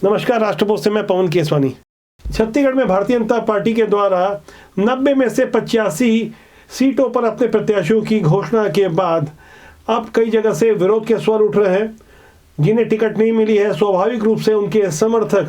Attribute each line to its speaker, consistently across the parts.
Speaker 1: नमस्कार, राष्ट्रपोस्ट से मैं पवन केसवानी। छत्तीसगढ़ में भारतीय जनता पार्टी के द्वारा 90 में से 85 सीटों पर अपने प्रत्याशियों की घोषणा के बाद अब कई जगह से विरोध के स्वर उठ रहे हैं। जिन्हें टिकट नहीं मिली है, स्वाभाविक रूप से उनके समर्थक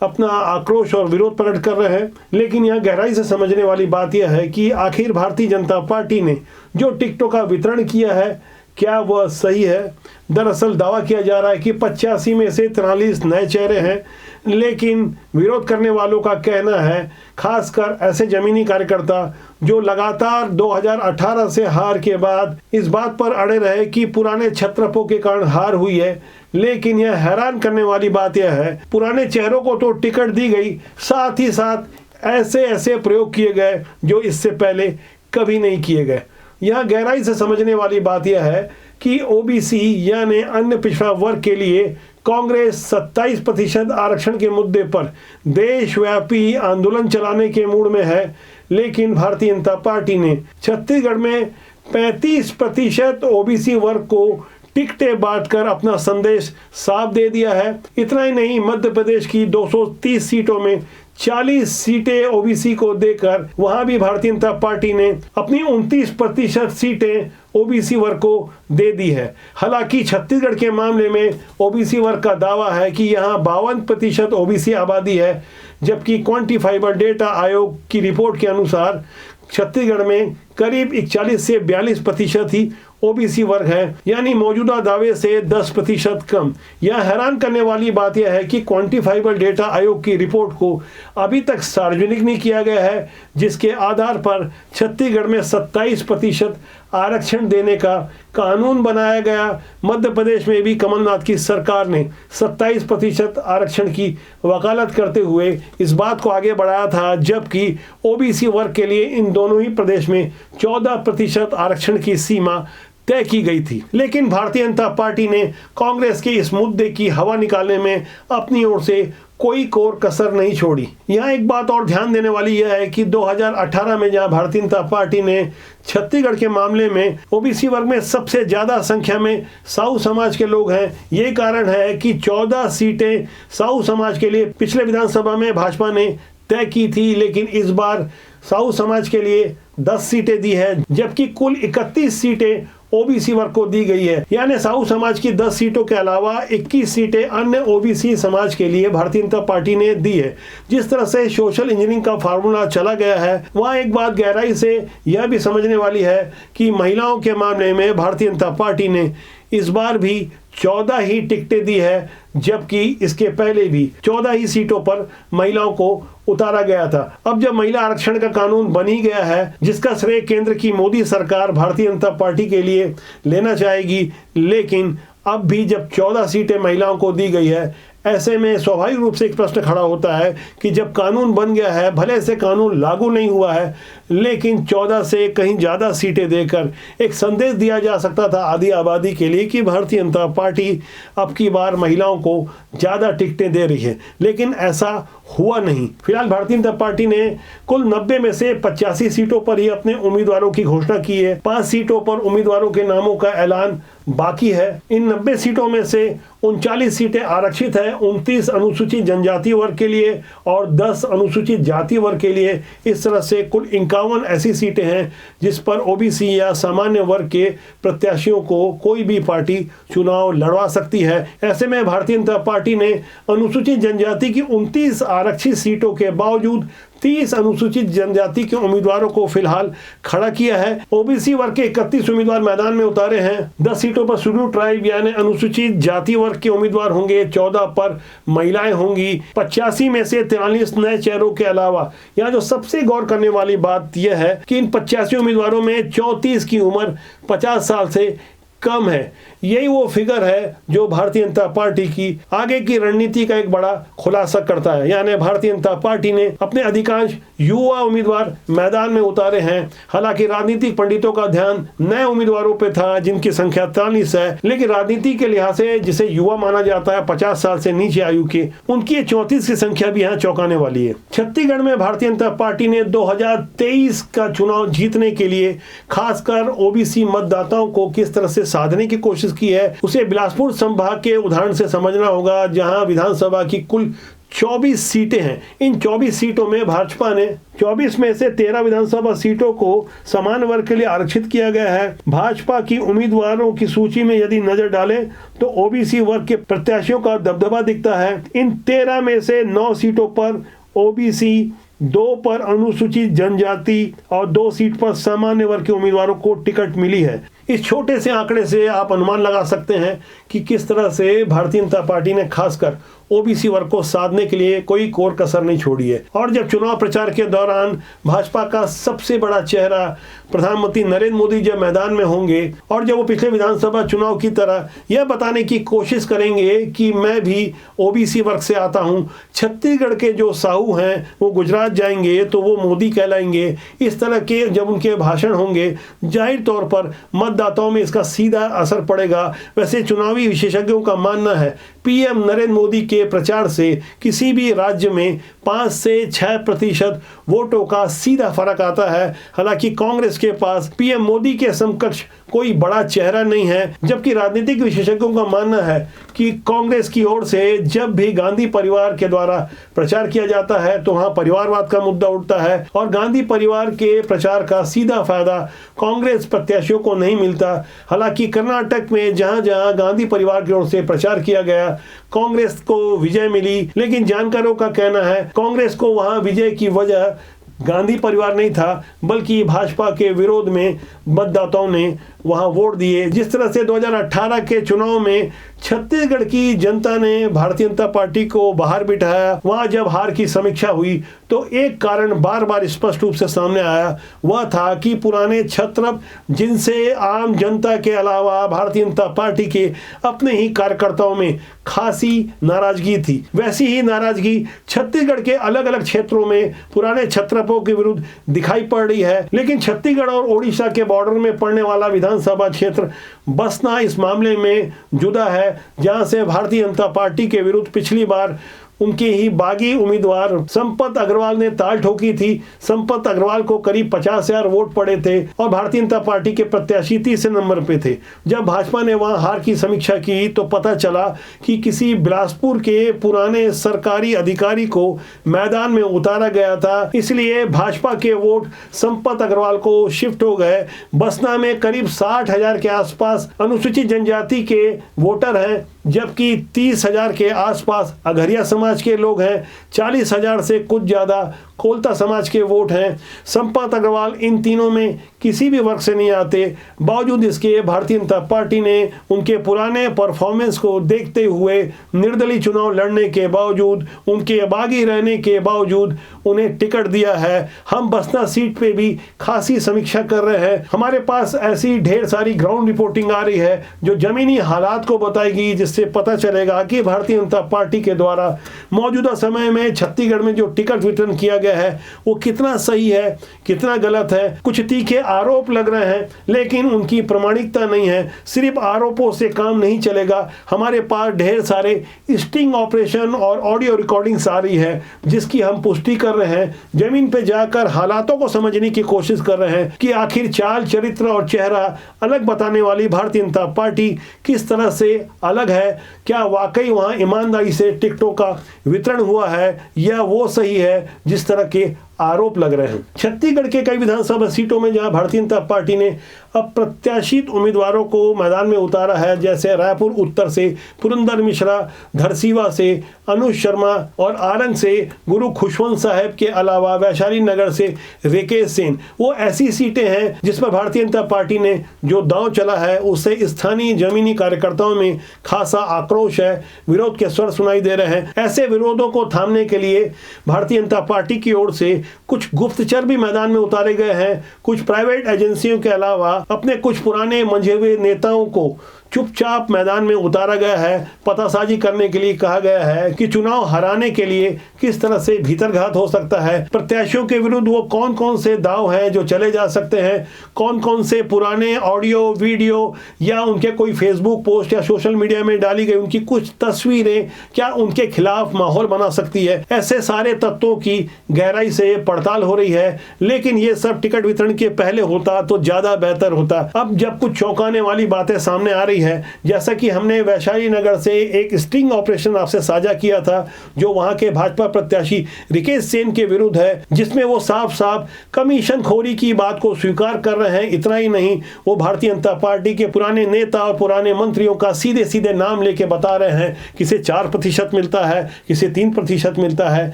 Speaker 1: अपना आक्रोश और विरोध प्रकट कर रहे हैं। लेकिन यहाँ गहराई से समझने वाली बात यह है कि आखिर भारतीय जनता पार्टी ने जो टिकटों का वितरण किया है, क्या वह सही है? दरअसल दावा किया जा रहा है कि 85 में से 43 नए चेहरे हैं, लेकिन विरोध करने वालों का कहना है, खासकर ऐसे जमीनी कार्यकर्ता जो लगातार 2018 से हार के बाद इस बात पर अड़े रहे कि पुराने छत्रपों के कारण हार हुई है। लेकिन यह हैरान करने वाली बात यह है, पुराने चेहरों को तो टिकट दी गई, साथ ही साथ ऐसे ऐसे प्रयोग किए गए जो इससे पहले कभी नहीं किए गए। यहाँ गहराई से समझने वाली बात यह है कि ओबीसी यानी अन्य पिछड़ा वर्ग के लिए कांग्रेस 27% आरक्षण के मुद्दे पर देशव्यापी आंदोलन चलाने के मूड में है। लेकिन भारतीय जनता पार्टी ने छत्तीसगढ़ में 35% ओबीसी वर्ग को टिकटें बांटकर अपना संदेश साफ दे दिया है। इतना ही नहीं, मध्य प्रदेश की 230 सीटों में 40 सीटें ओबीसी को देकर वहां भी भारतीय जनता पार्टी ने अपनी 29% सीटें ओबीसी वर्ग को दे दी है। हालांकि छत्तीसगढ़ के मामले में ओबीसी वर्ग का दावा है कि यहां 52% ओबीसी आबादी है, जबकि क्वांटिफाइबल डेटा आयोग की रिपोर्ट के अनुसार छत्तीसगढ़ में करीब 41 से 42% ही ओबीसी वर्ग है, यानी मौजूदा दावे से 10% कम। यह हैरान करने वाली बात यह है कि क्वांटिफाइबल डेटा आयोग की रिपोर्ट को अभी तक सार्वजनिक नहीं किया गया है, जिसके आधार पर छत्तीसगढ़ में 27% आरक्षण देने का कानून बनाया गया। मध्य प्रदेश में भी कमलनाथ की सरकार ने 27% आरक्षण की वकालत करते हुए इस बात को आगे बढ़ाया था, जबकि ओबीसी वर्ग के लिए इन दोनों ही प्रदेश में 14% आरक्षण की सीमा तय की गई थी। लेकिन भारतीय जनता पार्टी ने कांग्रेस के इस मुद्दे की हवा निकालने में अपनी ओर से कोई कोर कसर नहीं छोड़ी। यहाँ एक बात और ध्यान देने वाली यह है कि 2018 में जहाँ भारतीय जनता पार्टी ने छत्तीसगढ़ के मामले में ओबीसी वर्ग में सबसे ज्यादा संख्या में साहू समाज के लोग हैं, ये कारण है कि 14 सीटें साहू समाज के लिए पिछले विधानसभा में भाजपा ने तय की थी। लेकिन इस बार साहू समाज के लिए 10 सीटें दी है, जबकि कुल 31 सीटें ओबीसी वर्ग को दी गई है। यानी साहू समाज की 10 सीटों के अलावा 21 सीटें अन्य ओबीसी समाज के लिए भारतीय जनता पार्टी ने दी है। जिस तरह से सोशल इंजीनियरिंग का फार्मूला चला गया है, वहाँ एक बात गहराई से यह भी समझने वाली है कि महिलाओं के मामले में भारतीय जनता पार्टी ने इस बार भी 14 ही टिकटें दी है, जबकि इसके पहले भी 14 ही सीटों पर महिलाओं को उतारा गया था। अब जब महिला आरक्षण का कानून बन ही गया है, जिसका श्रेय केंद्र की मोदी सरकार भारतीय जनता पार्टी के लिए लेना चाहेगी, लेकिन अब भी जब 14 सीटें महिलाओं को दी गई है, ऐसे में स्वाभाविक रूप से एक प्रश्न खड़ा होता है कि जब कानून बन गया है, भले से कानून लागू नहीं हुआ है, लेकिन 14 से कहीं ज़्यादा सीटें देकर एक संदेश दिया जा सकता था आधी आबादी के लिए कि भारतीय जनता पार्टी अब की बार महिलाओं को ज़्यादा टिकटें दे रही है। लेकिन ऐसा हुआ नहीं। फिलहाल भारतीय जनता पार्टी ने कुल 90 में से 85 सीटों पर ही अपने उम्मीदवारों की घोषणा की है। 5 सीटों पर उम्मीदवारों के नामों का ऐलान बाकी है। इन 90 सीटों में से 39 सीटें आरक्षित है, 29 अनुसूचित जनजाति वर्ग के लिए और 10 अनुसूचित जाति वर्ग के लिए। इस तरह से कुल 51 ऐसी सीटें हैं जिस पर ओबीसी या सामान्य वर्ग के प्रत्याशियों को कोई भी पार्टी चुनाव लड़वा सकती है। ऐसे में भारतीय जनता पार्टी ने अनुसूचित जनजाति की 29 आरक्षित सीटों के बावजूद 30 अनुसूचित जनजाति के उम्मीदवारों को फिलहाल खड़ा किया है। ओबीसी वर्ग के 31 उम्मीदवार मैदान में उतारे हैं। 10 सीटों पर शेड्यूल्ड ट्राइब यानी अनुसूचित जाति वर्ग के उम्मीदवार होंगे, 14 पर महिलाएं होंगी। 85 में से 43 नए चेहरों के अलावा यहाँ जो सबसे गौर करने वाली बात यह है कि इन 85 उम्मीदवारों में 34 की उम्र 50 साल से कम है। यही वो फिगर है जो भारतीय जनता पार्टी की आगे की रणनीति का एक बड़ा खुलासा करता है। यानी भारतीय जनता पार्टी ने अपने अधिकांश युवा उम्मीदवार मैदान में उतारे हैं। हालांकि राजनीतिक पंडितों का ध्यान नए उम्मीदवारों पे था, जिनकी संख्या 43 है, लेकिन राजनीति के लिहाज से जिसे युवा माना जाता है 50 साल से नीचे आयु के, उनकी 34 की संख्या भी यहाँ चौंकाने वाली है। छत्तीसगढ़ में भारतीय जनता पार्टी ने 2023 का चुनाव जीतने के लिए खासकर ओबीसी मतदाताओं को किस तरह से साधने की कोशिश कोशिश की है उसे बिलासपुर संभाग के उदाहरण से समझना होगा, जहां विधानसभा की कुल 24 सीटें हैं। इन 24 सीटों में भाजपा ने 24 में से 13 विधानसभा सीटों को समान वर्ग के लिए आरक्षित किया गया है। भाजपा की उम्मीदवारों की सूची में यदि नजर डालें तो ओबीसी वर्ग के प्रत्याशियों का दबदबा दिखता है। इन 13 में से 9 सीटों पर ओबीसी, 2 पर अनुसूचित जनजाति और 2 सीट पर सामान्य वर्ग के उम्मीदवारों को टिकट मिली है। इस छोटे से आंकड़े से आप अनुमान लगा सकते हैं कि किस तरह से भारतीय जनता पार्टी ने खासकर ओबीसी वर्ग को साधने के लिए कोई कोर कसर नहीं छोड़ी है। और जब चुनाव प्रचार के दौरान भाजपा का सबसे बड़ा चेहरा प्रधानमंत्री नरेंद्र मोदी जब मैदान में होंगे और जब वो पिछले विधानसभा चुनाव की तरह यह बताने की कोशिश करेंगे कि मैं भी ओबीसी वर्ग से आता हूं, छत्तीसगढ़ के जो साहू हैं वो गुजरात जाएंगे तो वो मोदी कहलाएंगे, इस तरह के जब उनके भाषण होंगे जाहिर तौर पर मतदाताओं में इसका सीधा असर पड़ेगा। वैसे चुनावी विशेषज्ञों का मानना है पीएम नरेंद्र मोदी के प्रचार से किसी भी राज्य में 5 से 6% वोटों का सीधा फर्क आता है। हालांकि कांग्रेस के पास पीएम मोदी के समकक्ष कोई बड़ा चेहरा नहीं है, जबकि राजनीतिक विशेषज्ञों का मानना है कि कांग्रेस की ओर से जब भी गांधी परिवार के द्वारा प्रचार किया जाता है तो वहां परिवारवाद का मुद्दा उठता है और गांधी परिवार के प्रचार का सीधा फायदा कांग्रेस प्रत्याशियों को नहीं मिलता। हालांकि कर्नाटक में जहां जहां गांधी परिवार की ओर से प्रचार किया गया कांग्रेस को विजय मिली, लेकिन जानकारों का कहना है कांग्रेस को वहां विजय की वजह गांधी परिवार नहीं था बल्कि भाजपा के विरोध में मतदाताओं ने वहां वोट दिए। जिस तरह से 2018 के चुनाव में छत्तीसगढ़ की जनता ने भारतीय जनता पार्टी को बाहर बिठाया, वहां जब हार की समीक्षा हुई तो एक कारण बार बार स्पष्ट रूप से सामने आया, वह था कि पुराने छत्रप जिनसे आम जनता के अलावा भारतीय जनता पार्टी के अपने ही कार्यकर्ताओं में खासी नाराजगी थी। वैसी ही नाराजगी छत्तीसगढ़ के अलग अलग क्षेत्रों में पुराने छत्रपों के विरुद्ध दिखाई पड़ रही है। लेकिन छत्तीसगढ़ और ओडिशा के बॉर्डर में पड़ने वाला विधानसभा क्षेत्र बसना इस मामले में जुदा है, जहां से भारतीय जनता पार्टी के विरुद्ध पिछली बार उनके ही बागी उम्मीदवार संपत अग्रवाल ने ताल ठोकी थी। संपत अग्रवाल को करीब 50,000 वोट पड़े थे और भारतीय जनता पार्टी के प्रत्याशी तीसरे नंबर पे थे। जब भाजपा ने वहां हार की समीक्षा की तो पता चला कि किसी बिलासपुर के पुराने सरकारी अधिकारी को मैदान में उतारा गया था, इसलिए भाजपा के वोट संपत अग्रवाल को शिफ्ट हो गए। बसना में करीब 60,000 के आसपास अनुसूचित जनजाति के वोटर हैं, जबकि 30,000 के आसपास अघरिया समाज के लोग हैं, 40,000 से कुछ ज्यादा कोलता समाज के वोट हैं। संपत अग्रवाल इन तीनों में किसी भी वर्ग से नहीं आते। बावजूद इसके भारतीय जनता पार्टी ने उनके पुराने परफॉर्मेंस को देखते हुए निर्दलीय चुनाव लड़ने के बावजूद, उनके बागी रहने के बावजूद उन्हें टिकट दिया है। हम बसना सीट पे भी खासी समीक्षा कर रहे हैं। हमारे पास ऐसी ढेर सारी ग्राउंड रिपोर्टिंग आ रही है जो जमीनी हालात को बताएगी, जिससे पता चलेगा कि भारतीय जनता पार्टी के द्वारा मौजूदा समय में छत्तीसगढ़ में जो टिकट वितरण किया गया है वो कितना सही है, कितना गलत है। कुछ तीखे आरोप लग रहे हैं लेकिन उनकी प्रामाणिकता नहीं है। सिर्फ आरोपों से काम नहीं चलेगा। हमारे पास ढेर सारे स्टिंग ऑपरेशन और ऑडियो रिकॉर्डिंग्स आ रही है जिसकी हम पुष्टि कर रहे हैं। जमीन पे जाकर हालातों को समझने की कोशिश कर रहे हैं कि आखिर चाल, चरित्र और चेहरा अलग बताने वाली भारतीय जनता पार्टी किस तरह से अलग है। क्या वाकई वहां ईमानदारी से टिकटों का वितरण हुआ है या वो सही है जिस तरह के आरोप लग रहे हैं। छत्तीसगढ़ के कई विधानसभा सीटों में जहां भारतीय जनता पार्टी ने अप्रत्याशित उम्मीदवारों को मैदान में उतारा है, जैसे रायपुर उत्तर से पुरंदर मिश्रा, धरसीवा से अनुज शर्मा और आरंग से गुरु खुशवंत साहब के अलावा वैशाली नगर से रिकेश सेन, वो ऐसी सीटें हैं जिस पर भारतीय जनता पार्टी ने जो दांव चला है उससे स्थानीय जमीनी कार्यकर्ताओं में खासा आक्रोश है, विरोध के स्वर सुनाई दे रहे हैं। ऐसे विरोधों को थामने के लिए भारतीय जनता पार्टी की ओर से कुछ गुप्तचर भी मैदान में उतारे गए हैं। कुछ प्राइवेट एजेंसियों के अलावा अपने कुछ पुराने मंझे हुए नेताओं को चुपचाप मैदान में उतारा गया है। पतासाजी करने के लिए कहा गया है कि चुनाव हराने के लिए किस तरह से भीतरघात हो सकता है, प्रत्याशियों के विरुद्ध वो कौन कौन से दाव हैं जो चले जा सकते हैं, कौन कौन से पुराने ऑडियो वीडियो या उनके कोई फेसबुक पोस्ट या सोशल मीडिया में डाली गई उनकी कुछ तस्वीरें क्या उनके खिलाफ माहौल बना सकती है। ऐसे सारे तत्वों की गहराई से पड़ताल हो रही है। लेकिन ये सब टिकट वितरण के पहले होता तो ज्यादा बेहतर होता। अब जब कुछ चौंकाने वाली बातें सामने आ रही रही है। जैसा कि हमने वैशाली नगर से एक स्टिंग ऑपरेशन आपसे साझा किया था जो वहां के भाजपा प्रत्याशी रिकेश सेन के विरुद्ध है, जिसमें वो साफ साफ कमीशन खोरी की बात को स्वीकार कर रहे हैं। इतना ही नहीं, वो भारतीय जनता पार्टी के पुराने नेता और पुराने मंत्रियों का सीधे सीधे नाम लेके बता रहे हैं, किसे 4% मिलता है, किसे 3% मिलता है,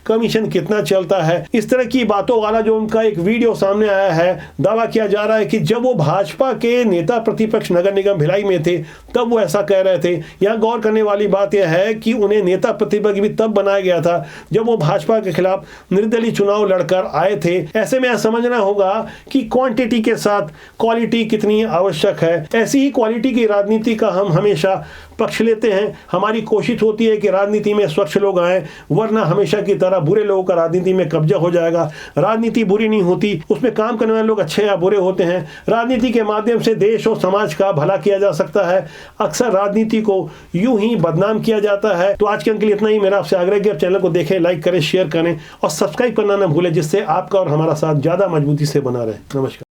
Speaker 1: कमीशन कितना चलता है। इस तरह की बातों वाला जो उनका एक वीडियो सामने आया है, दावा किया जा रहा है कि जब वो भाजपा के नेता प्रतिपक्ष नगर निगम भिलाई में थे तब वो ऐसा कह रहे थे। यहां गौर करने वाली बात यह है कि उन्हें नेता प्रतिपक्ष भी तब बनाया गया था जब वो भाजपा के खिलाफ निर्दलीय चुनाव लड़कर आए थे। ऐसे में यह समझना होगा कि क्वांटिटी के साथ क्वालिटी कितनी आवश्यक है। ऐसी ही क्वालिटी की राजनीति का हम हमेशा पक्ष लेते हैं। हमारी कोशिश होती है कि राजनीति में स्वच्छ लोग आए, वरना हमेशा की तरह बुरे लोगों का राजनीति में कब्जा हो जाएगा। राजनीति बुरी नहीं होती, उसमें काम करने वाले लोग अच्छे या बुरे होते हैं। राजनीति के माध्यम से देश और समाज का भला किया जा सकता है। अक्सर राजनीति को यूं ही बदनाम किया जाता है। तो आज के अंक के लिए इतना ही। मेरा आपसे आग्रह है कि आप चैनल को देखें, लाइक करें, शेयर करें और सब्सक्राइब करना न भूलें, जिससे आपका और हमारा साथ ज्यादा मजबूती से बना रहे। नमस्कार।